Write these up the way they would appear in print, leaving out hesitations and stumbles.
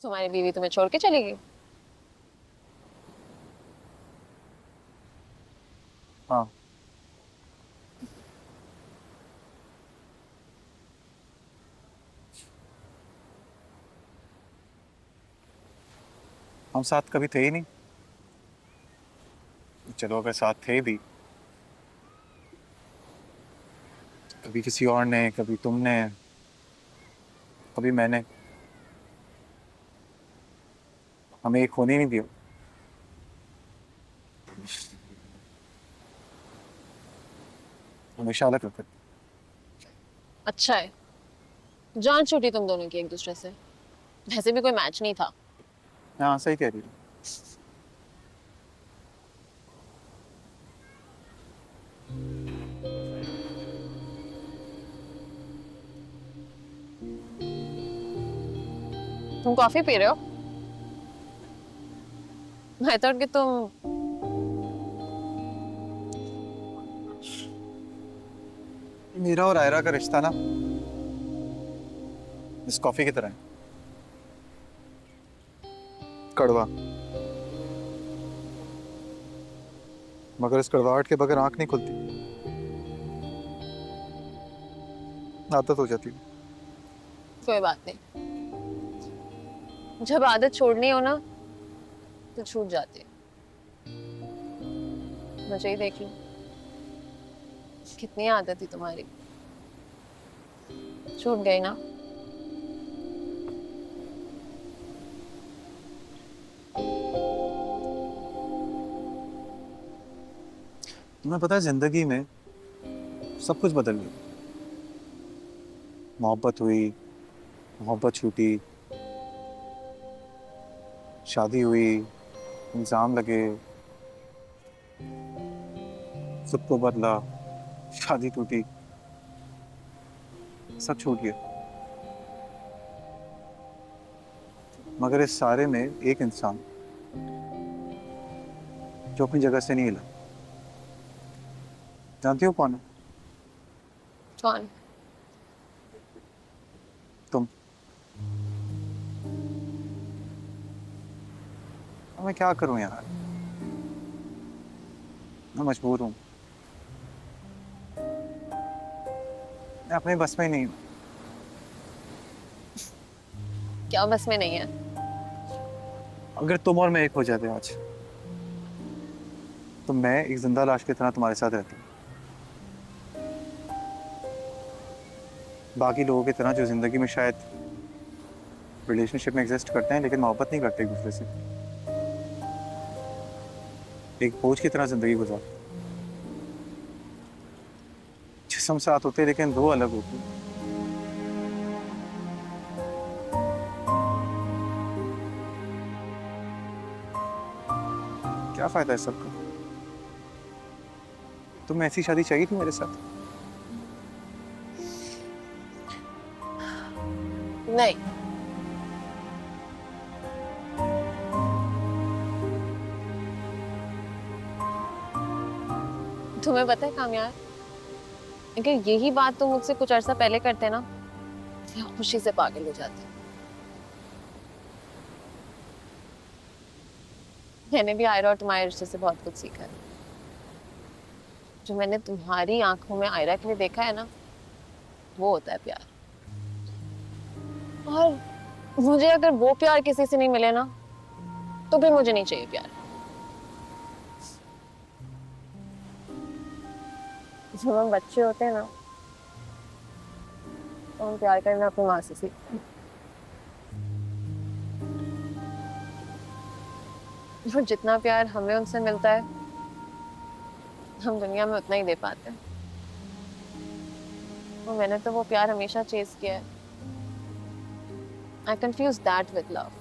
तुम्हारी बीवी तुम्हें छोड़ के चली गई? हाँ। हम साथ कभी थे ही नहीं। चलो अगर साथ थे भी, कभी किसी और ने, कभी तुमने, कभी मैंने, हमें एक होने नहीं दिया। हमेशा अलग रखते थे। अच्छा है, जान छूटी तुम दोनों की एक दूसरे से। वैसे भी कोई मैच नहीं था। हाँ सही कह रही हो। तुम कॉफी पी रहे हो? मैं थॉट कि तुम। मेरा और आयरा का रिश्ता ना इस कॉफी की तरह है, कड़वा। मगर इस कड़वाहट के बगैर आंख नहीं खुलती। आदत हो जाती है। कोई बात नहीं, जब आदत छोड़नी हो ना तो छूट जाती है। मुझे ही देख लो, कितनी आदत थी तुम्हारी, छूट गई ना। तुम्हें पता है जिंदगी में सब कुछ बदल गया। मोहब्बत हुई, मोहब्बत छूटी, शादी हुई, इल्जाम लगे, सबको बदला, शादी टूटी, सब छूट गया। मगर इस सारे में एक इंसान जो अपनी जगह से नहीं हिला। जानती हो कौन है? कौन? तुम। अब मैं क्या करूं यार, मैं मजबूर हूं। मैं अपने बस में ही नहीं हूं। क्या बस में नहीं है? अगर तुम और मैं एक हो जाते आज, तो मैं एक जिंदा लाश की तरह तुम्हारे साथ रहता। बाकी लोगों की तरह जो जिंदगी में शायद रिलेशनशिप में एग्जिस्ट करते हैं लेकिन मोहब्बत नहीं करते एक दूसरे से, एक बोझ की तरह जिंदगी गुजारते। जिसम साथ होते लेकिन दो अलग होते। क्या फायदा है सबका? तुम्हें ऐसी शादी चाहिए थी मेरे साथ? नहीं। तुम्हें पता है कामयाब, अगर यही बात तुम मुझसे कुछ अर्सा पहले करते ना, मैं खुशी से पागल हो जाती। मैंने भी आयरा और तुम्हारे रिश्ते से बहुत कुछ सीखा है। जो मैंने तुम्हारी आंखों में आयरा के लिए देखा है ना, वो होता है प्यार। और मुझे अगर वो प्यार किसी से नहीं मिले ना, तो फिर मुझे नहीं चाहिए प्यार। जब हम बच्चे होते हैं ना, तो हम प्यार करना अपनी माँ से सीखते हैं। और जितना प्यार हमें उनसे मिलता है, हम दुनिया में उतना ही दे पाते हैं। और मैंने तो वो प्यार हमेशा चेज किया है। आई confuse that with love.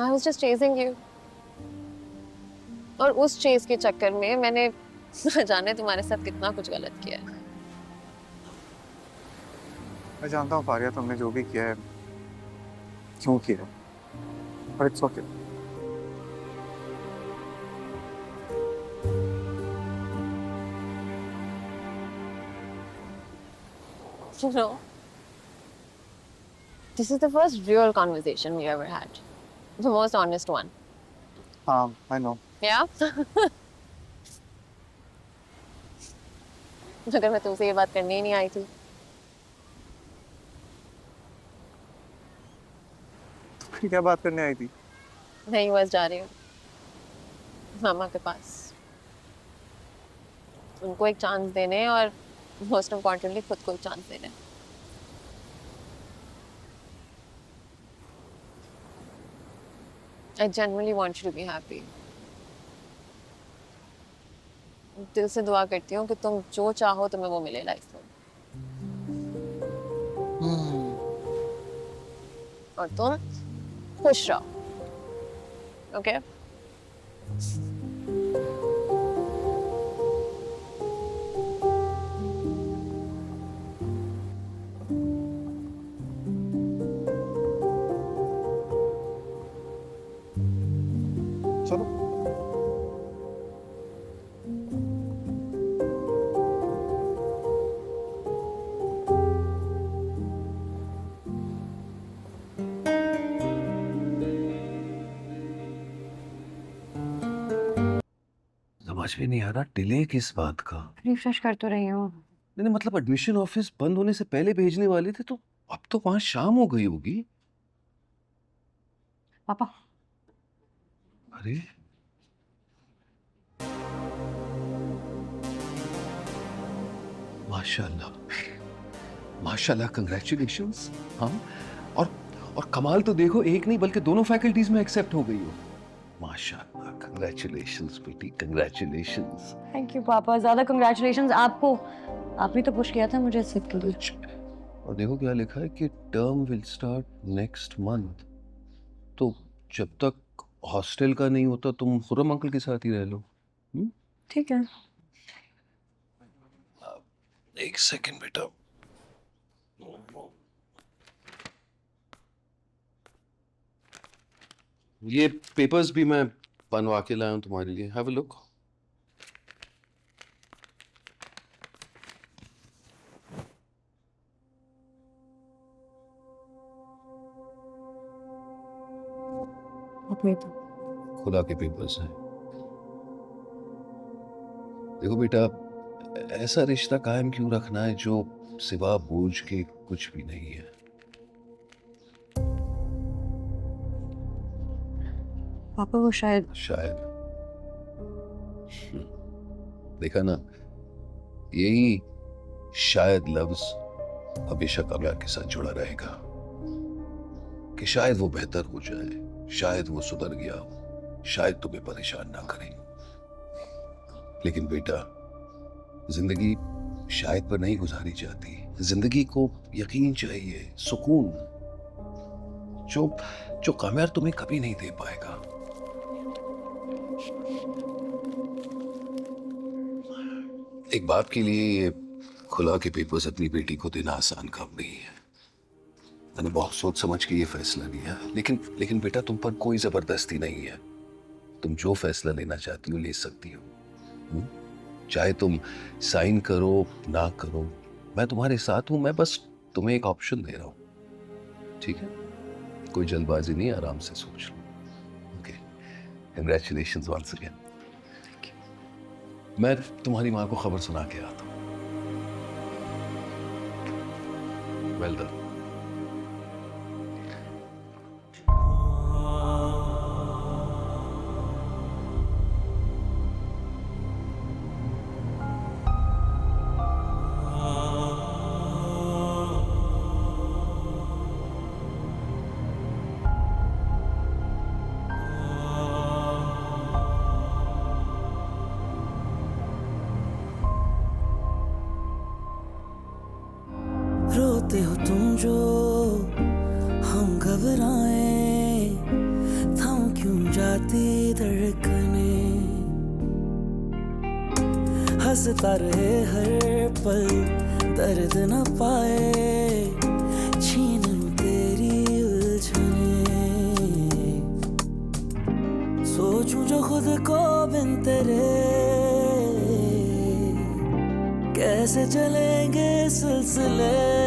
I was just chasing you. और उस चेज के चक्कर में मैंने न जाने तुम्हारे साथ कितना कुछ गलत किया है। मैं जानता हूँ फारिया, तुमने जो भी किया है क्यों किया है, पर it's okay. You know, This is the first real conversation we ever had. The most honest one. I know. Yeah? अगर मैं तुमसे ये बात करने ही नहीं आई थी तो फिर क्या बात करने आई थी? मैं यूएस जा रही हूँ मामा के पास उनको एक चांस देने और मोस्ट इम्पोर्टेंटली खुद को एक चांस देने I genuinely want you to be happy. दिल से दुआ करती हूँ कि तुम जो चाहो तुम्हें वो मिले लाइफ में और तुम खुश रहो ओके चलो। समझ में नहीं आ रहा डिले किस बात का। रिफ्रेश कर तो रही हूँ। नहीं मतलब एडमिशन ऑफिस बंद होने से पहले भेजने वाले थे तो अब तो वहां शाम हो गई होगी। पापा अरे माशाल्लाह माशाल्लाह कंग्रेचुलेशंस। हाँ और कमाल तो देखो एक नहीं बल्कि दोनों फैकल्टीज में एक्सेप्ट हो गई हो। माशाल्लाह कंग्रेचुलेशंस बेटी कंग्रेचुलेशंस। थैंक यू पापा, ज्यादा कंग्रेचुलेशंस आपको, आपने तो पुश किया था मुझे सिक के लिए। और देखो क्या लिखा है कि term will start next month. तो जब तक हॉस्टल का नहीं होता तुम खुर्रम अंकल के साथ ही रह लो। ठीक है। एक सेकंड बेटा। ये पेपर्स भी मैं बनवा के लाया हूं तुम्हारे लिए। Have a look. अपने तो खुला के पेपर्स हैं। देखो बेटा ऐसा रिश्ता कायम क्यों रखना है जो सिवा बोझ के कुछ भी नहीं है। पापा वो शायद देखा ना, यही शायद लफ्ज हमेशा कामयाब के साथ जुड़ा रहेगा कि शायद वो बेहतर हो जाए, शायद वो सुधर गया हो, शायद तुम्हें परेशान ना करे। लेकिन बेटा जिंदगी शायद पर नहीं गुजारी जाती। जिंदगी को यकीन चाहिए, सुकून, जो कामयाब तुम्हें कभी नहीं दे पाएगा। एक बाप के लिए ये खुला के पेपर्स अपनी बेटी को देना आसान काम नहीं है। मैंने बहुत सोच समझ के ये फैसला लिया, लेकिन बेटा तुम पर कोई जबरदस्ती नहीं है। तुम जो फैसला लेना चाहती हो ले सकती हो। चाहे तुम साइन करो ना करो, मैं तुम्हारे साथ हूं। मैं बस तुम्हें एक ऑप्शन दे रहा हूं, ठीक है? कोई जल्दबाजी नहीं, आराम से सोच लो। Okay, congratulations once again. मैं तुम्हारी माँ को खबर सुना के आता हूँ। Well done. रोते हो तुम जो हम घबराए, थम क्यों जाती धड़कने, हंसता रहे हर पल दर्द न पाए, छीन लूं तेरी उलझने, सोचूं जो खुद को बिन तेरे, कैसे चलेंगे सिलसिले।